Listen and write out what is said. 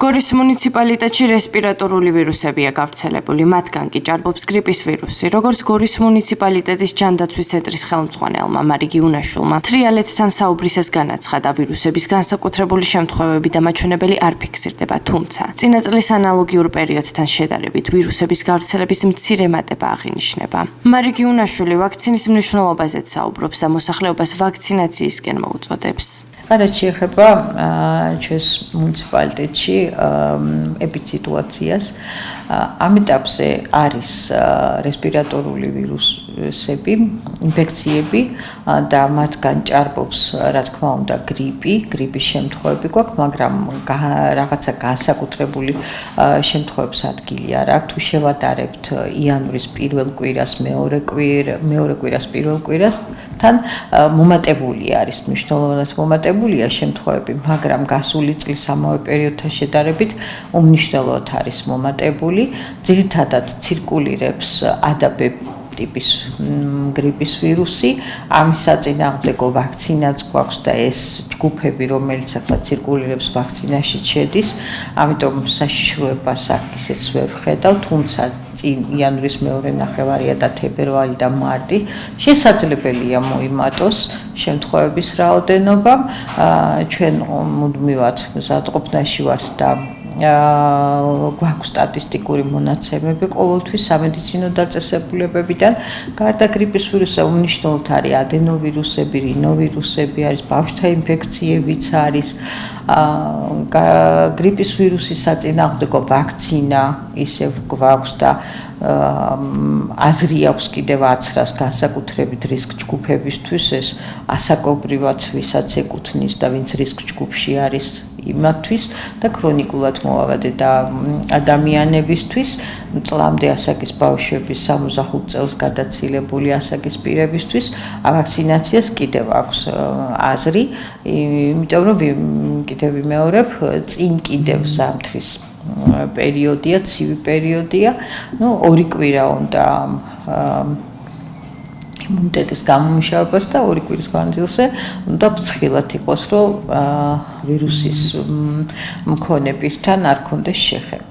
გორის მუნიციპალიტეტში რესპირატორული ვირუსებია გავრცელებული, მათგან კი ჭარბობს გრიპის ვირუსი. როგორც გორის მუნიციპალიტეტის ჯანდაცვის ცენტრის ხელმძღვანელმა მარიგი უნაშულმა თრიალეთთან საუბრისას განაცხადა, ვირუსების განსაკუთრებული შემთხვევები და მაჩვენებელი არ ფიქსირდება, თუმცა წინა წლის ანალოგიურ პერიოდთან შედარებით ვირუსების გავრცელების მცირე მატება აღინიშნება. მარიგი უნაშვილი ვაქცინის მნიშვნელობაზეც საუბრობს და მოსახლეობას ვაქცინაციისკენ მოუწოდებს. რაც შეეხება ჩვენს მუნიციპალიტეტში ეპიდსიტუაციას, ამ ეტაპზე არის რესპირატორული ვირუსები, ინფექციები და მათგან ჭარბობს, რა თქმა უნდა, გრიპის შემთხვევები გვაქვს, მაგრამ რაღაცა განსაკუთრებული შემთხვევებს ადგილი არ აქვს. თუ შევადარებთ იანვრის პირველ კვირას, მეორე კვირას პირველ კვირასთან მომატებული არის, მნიშვნელოვნად მომატებულია შემთხვევები, მაგრამ გასული წლის ამავე პერიოდთან შედარებით უმნიშვნელოდ არის მომატებული. ძირითადად ცირკულირებს ADAB ტიპის გრიპის ვირუსი, ამის საწინააღმდეგო ვაქცინაც გვაქვს და ეს ჯგუფები, რომელიც ახლა ცირკულირებს ვაქცინაში შედის, ამიტომ საშიშროებას აქ ისეც ვერ ვხედავ, თუმცა წინ იანვრის მეორე ნახევარია და თებერვალი და მარტი შესაძლებელია მოიმატოს შემთხვევების რაოდენობა. ჩვენ მუდმივად მზადყოფნაში ვართ და გვაქვს სტატისტიკური მონაცემები ყოველთვის სამედიცინო დაწესებულებებიდან. გარდა გრიპის ვირუსზე უმნიშვნელოდ არის ადენოვირუსები, რინოვირუსები, არის ბავშვთა ინფექციებიც არის. გრიპის ვირუსის საწინააღმდეგო ვაქცინა ისევ გვაქვს და აზრი აქვს კიდევ 1000-ს განსაკუთრებით რისკ ჯგუფებისთვის, ეს ასაკობრივად ვისაც ეკუთვნის და ვინც რისკ ჯგუფში არის იმათთვის და ქრონიკულად მოავადე და ადამიანებისთვის, წლამდე ასაკის ბავშვების 65 წელს გადაცილებული ასაკის პირებისთვის ვაქცინაციას კიდევ აქვს აზრი, იმიტომ რომ კიდევ ვიმეორებ, წინ კიდევ ზამთრის პერიოდია, ცივი პერიოდია, ორი კვირა უნდა იმუნიტეტის გამომუშავებას და ორი კვირის განმავლობაში უნდა ფრთხილად იყოს, რომ ვირუსის მქონე პირთან არ ქონდეს შეხება.